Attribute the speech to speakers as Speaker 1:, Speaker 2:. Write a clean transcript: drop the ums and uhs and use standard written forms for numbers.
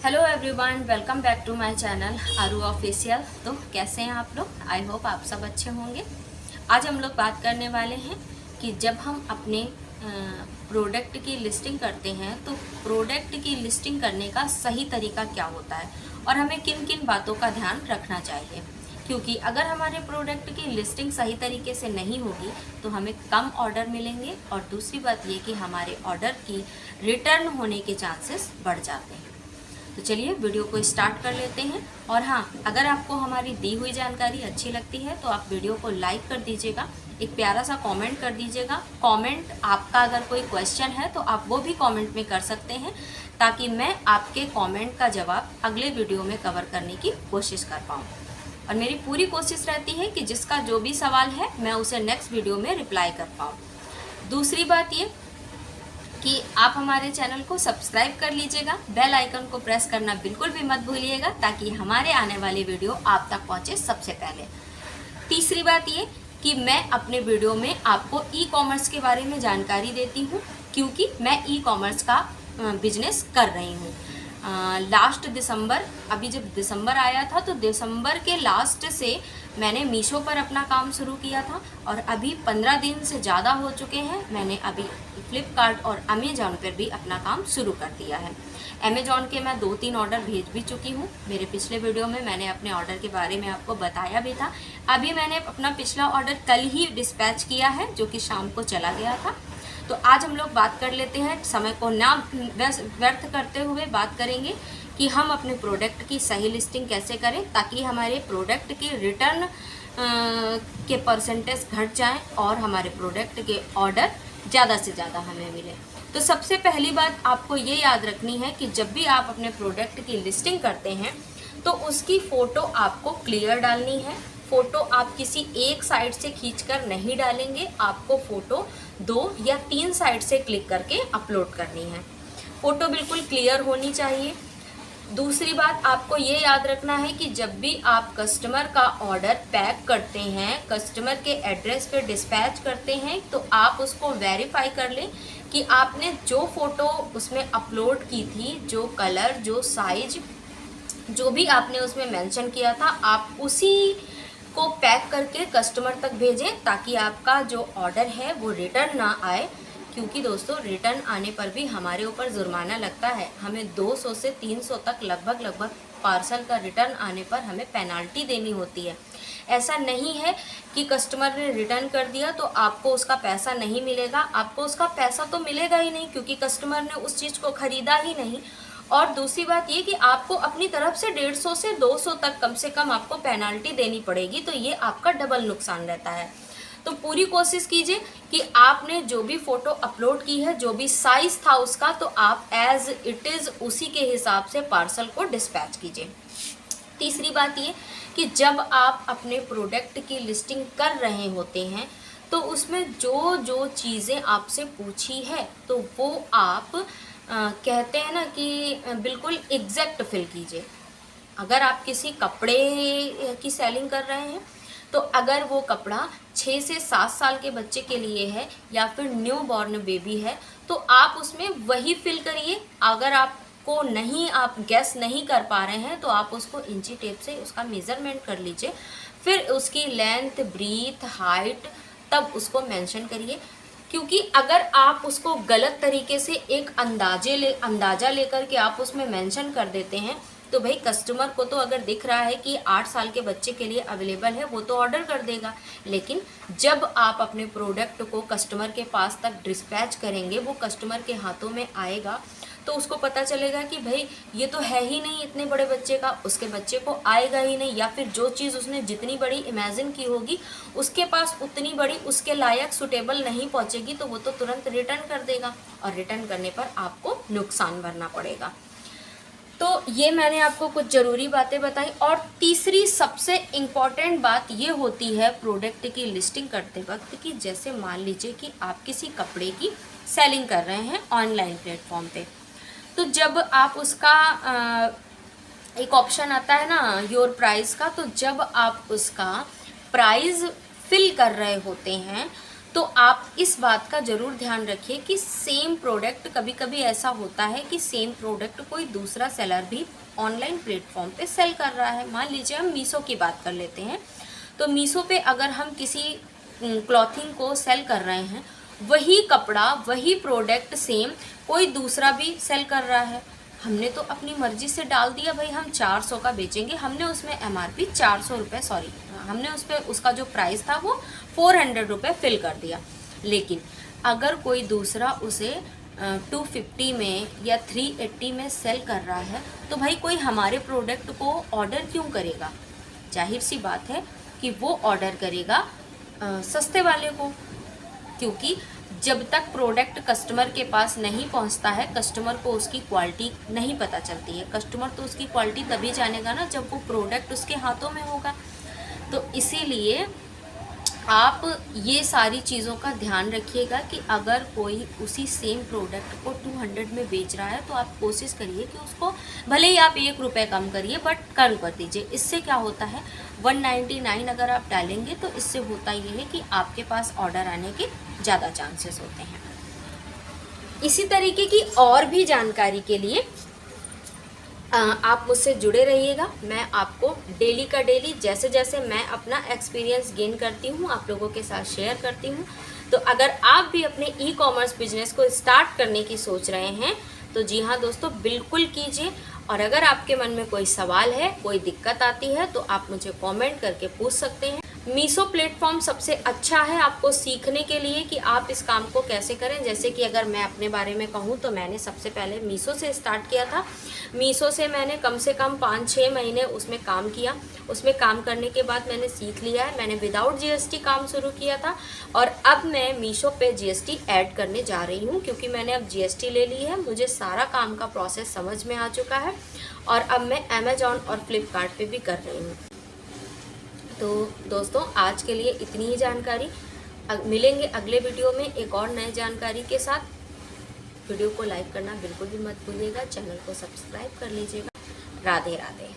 Speaker 1: Hello everyone, welcome back to my channel Aaru official. तो कैसे हैं आप लोग? आई होप आप सब अच्छे होंगे। आज हम लोग बात करने वाले हैं कि जब हम अपने प्रोडक्ट की लिस्टिंग करते हैं तो प्रोडक्ट की लिस्टिंग करने का सही तरीका क्या होता है और हमें किन किन बातों का ध्यान रखना चाहिए। क्योंकि अगर हमारे प्रोडक्ट की लिस्टिंग सही तरीके से नहीं होगी तो हमें कम ऑर्डर मिलेंगे और दूसरी बात ये कि हमारे ऑर्डर की रिटर्न होने के चांसेस बढ़ जाते हैं। तो चलिए वीडियो को स्टार्ट कर लेते हैं। और हाँ, अगर आपको हमारी दी हुई जानकारी अच्छी लगती है तो आप वीडियो को लाइक कर दीजिएगा, एक प्यारा सा कमेंट कर दीजिएगा। कमेंट आपका अगर कोई क्वेश्चन है तो आप वो भी कमेंट में कर सकते हैं ताकि मैं आपके कमेंट का जवाब अगले वीडियो में कवर करने की कोशिश कर पाऊँ। और मेरी पूरी कोशिश रहती है कि जिसका जो भी सवाल है मैं उसे नेक्स्ट वीडियो में रिप्लाई कर पाऊँ। दूसरी बात ये कि आप हमारे चैनल को सब्सक्राइब कर लीजिएगा, बेल आइकन को प्रेस करना बिल्कुल भी मत भूलिएगा ताकि हमारे आने वाली वीडियो आप तक पहुंचे सबसे पहले। तीसरी बात ये कि मैं अपने वीडियो में आपको ई कॉमर्स के बारे में जानकारी देती हूँ क्योंकि मैं ई कॉमर्स का बिजनेस कर रही हूँ। लास्ट दिसंबर, अभी जब दिसंबर आया था तो दिसंबर के लास्ट से मैंने मीशो पर अपना काम शुरू किया था और अभी 15 दिन से ज़्यादा हो चुके हैं। मैंने अभी फ्लिपकार्ट और अमेज़ॉन पर भी अपना काम शुरू कर दिया है। अमेज़ॉन के मैं 2-3 ऑर्डर भेज भी चुकी हूँ। मेरे पिछले वीडियो में मैंने अपने ऑर्डर के बारे में आपको बताया भी था। अभी मैंने अपना पिछला ऑर्डर कल ही डिस्पैच किया है जो कि शाम को चला गया था। तो आज हम लोग बात कर लेते हैं, समय को ना व्यर्थ करते हुए बात करेंगे कि हम अपने प्रोडक्ट की सही लिस्टिंग कैसे करें ताकि हमारे प्रोडक्ट की रिटर्न के परसेंटेज घट जाएं और हमारे प्रोडक्ट के ऑर्डर ज़्यादा से ज़्यादा हमें मिले। तो सबसे पहली बात आपको ये याद रखनी है कि जब भी आप अपने प्रोडक्ट की लिस्टिंग करते हैं तो उसकी फ़ोटो आपको क्लियर डालनी है। फ़ोटो आप किसी एक साइड से खींचकर नहीं डालेंगे, आपको फ़ोटो 2 या 3 साइड से क्लिक करके अपलोड करनी है। फ़ोटो बिल्कुल क्लियर होनी चाहिए। दूसरी बात आपको ये याद रखना है कि जब भी आप कस्टमर का ऑर्डर पैक करते हैं, कस्टमर के एड्रेस पे डिस्पैच करते हैं, तो आप उसको वेरीफाई कर लें कि आपने जो फ़ोटो उसमें अपलोड की थी, जो कलर, जो साइज, जो भी आपने उसमें मेंशन किया था, आप उसी को पैक करके कस्टमर तक भेजें ताकि आपका जो ऑर्डर है वो रिटर्न ना आए। क्योंकि दोस्तों, रिटर्न आने पर भी हमारे ऊपर जुर्माना लगता है। हमें 200 से 300 तक लगभग पार्सल का रिटर्न आने पर हमें पेनाल्टी देनी होती है। ऐसा नहीं है कि कस्टमर ने रिटर्न कर दिया तो आपको उसका पैसा नहीं मिलेगा। आपको उसका पैसा तो मिलेगा ही नहीं क्योंकि कस्टमर ने उस चीज़ को ख़रीदा ही नहीं। और दूसरी बात ये कि आपको अपनी तरफ से 150 से 200 तक कम से कम आपको पेनाल्टी देनी पड़ेगी। तो ये आपका डबल नुकसान रहता है। तो पूरी कोशिश कीजिए कि आपने जो भी फ़ोटो अपलोड की है, जो भी साइज़ था उसका, तो आप एज इट इज़ उसी के हिसाब से पार्सल को डिस्पैच कीजिए। तीसरी बात ये कि जब आप अपने प्रोडक्ट की लिस्टिंग कर रहे होते हैं तो उसमें जो जो चीज़ें आपसे पूछी है तो वो आप कहते हैं ना कि बिल्कुल एग्जैक्ट फिल कीजिए। अगर आप किसी कपड़े की सेलिंग कर रहे हैं तो अगर वो कपड़ा 6 से 7 साल के बच्चे के लिए है या फिर न्यू बॉर्न बेबी है तो आप उसमें वही फिल करिए। अगर आपको नहीं, आप गैस नहीं कर पा रहे हैं तो आप उसको इंची टेप से उसका मेज़रमेंट कर लीजिए, फिर उसकी लेंथ, ब्रीथ, हाइट तब उसको मेंशन करिए। क्योंकि अगर आप उसको गलत तरीके से एक अंदाज़ा लेकर के आप उसमें मेंशन कर देते हैं तो भाई कस्टमर को तो अगर दिख रहा है कि 8 साल के बच्चे के लिए अवेलेबल है वो तो ऑर्डर कर देगा। लेकिन जब आप अपने प्रोडक्ट को कस्टमर के पास तक डिस्पैच करेंगे, वो कस्टमर के हाथों में आएगा तो उसको पता चलेगा कि भाई ये तो है ही नहीं इतने बड़े बच्चे का, उसके बच्चे को आएगा ही नहीं, या फिर जो चीज़ उसने जितनी बड़ी इमेजिन की होगी उसके पास उतनी बड़ी, उसके लायक सुटेबल नहीं पहुंचेगी तो वो तो तुरंत रिटर्न कर देगा और रिटर्न करने पर आपको नुकसान भरना पड़ेगा। तो ये मैंने आपको कुछ ज़रूरी बातें बताई। और तीसरी सबसे इम्पॉर्टेंट बात ये होती है प्रोडक्ट की लिस्टिंग करते वक्त कि जैसे मान लीजिए कि आप किसी कपड़े की सेलिंग कर रहे हैं ऑनलाइन प्लेटफॉर्म पे, तो जब आप उसका एक ऑप्शन आता है ना योर प्राइस का, तो जब आप उसका प्राइस फिल कर रहे होते हैं तो आप इस बात का ज़रूर ध्यान रखिए कि सेम प्रोडक्ट, कभी कभी ऐसा होता है कि सेम प्रोडक्ट कोई दूसरा सेलर भी ऑनलाइन प्लेटफॉर्म पे सेल कर रहा है। मान लीजिए हम मीशो की बात कर लेते हैं, तो मीशो पे अगर हम किसी क्लॉथिंग को सेल कर रहे हैं, वही कपड़ा वही प्रोडक्ट सेम कोई दूसरा भी सेल कर रहा है, हमने तो अपनी मर्जी से डाल दिया भाई हम 400 का बेचेंगे, हमने उसमें MRP 400 रुपये, सॉरी हमने उस पर उसका जो प्राइस था वो 400 रुपये फिल कर दिया। लेकिन अगर कोई दूसरा उसे 250 में या 380 में सेल कर रहा है, तो भाई कोई हमारे प्रोडक्ट को ऑर्डर क्यों करेगा? जाहिर सी बात है कि वो ऑर्डर करेगा सस्ते वाले को, क्योंकि जब तक प्रोडक्ट कस्टमर के पास नहीं पहुंचता है, कस्टमर को उसकी क्वालिटी नहीं पता चलती है। कस्टमर तो उसकी क्वालिटी तभी जानेगा ना जब वो प्रोडक्ट उसके हाथों में होगा। तो इसीलिए आप ये सारी चीज़ों का ध्यान रखिएगा कि अगर कोई उसी सेम प्रोडक्ट को 200 में बेच रहा है, तो आप कोशिश करिए कि उसको भले ही आप 1 रुपये कम करिए, बट कम कर दीजिए। इससे क्या होता है, 199 अगर आप डालेंगे तो इससे होता ये है कि आपके पास ऑर्डर आने के ज़्यादा चांसेस होते हैं। इसी तरीके की और भी जानकारी के लिए आप मुझसे जुड़े रहिएगा। मैं आपको डेली का डेली जैसे जैसे मैं अपना एक्सपीरियंस गेन करती हूँ आप लोगों के साथ शेयर करती हूँ। तो अगर आप भी अपने ई-कॉमर्स बिजनेस को स्टार्ट करने की सोच रहे हैं तो जी हाँ दोस्तों, बिल्कुल कीजिए। और अगर आपके मन में कोई सवाल है, कोई दिक्कत आती है, तो आप मुझे कमेंट करके पूछ सकते हैं। मीशो प्लेटफॉर्म सबसे अच्छा है आपको सीखने के लिए कि आप इस काम को कैसे करें। जैसे कि अगर मैं अपने बारे में कहूँ तो मैंने सबसे पहले मीशो से स्टार्ट किया था। मीशो से मैंने कम से कम 5-6 महीने उसमें काम किया। उसमें काम करने के बाद मैंने सीख लिया है। मैंने विदाउट GST काम शुरू किया था और अब मैं मीशो पे GST ऐड करने जा रही हूँ, क्योंकि मैंने अब GST ले ली है। मुझे सारा काम का प्रोसेस समझ में आ चुका है और अब मैं अमेजॉन और फ्लिपकार्ट पे भी कर रही हूँ। तो दोस्तों, आज के लिए इतनी ही जानकारी। मिलेंगे अगले वीडियो में एक और नई जानकारी के साथ। वीडियो को लाइक करना बिल्कुल भी मत भूलिएगा, चैनल को सब्सक्राइब कर लीजिएगा। राधे राधे।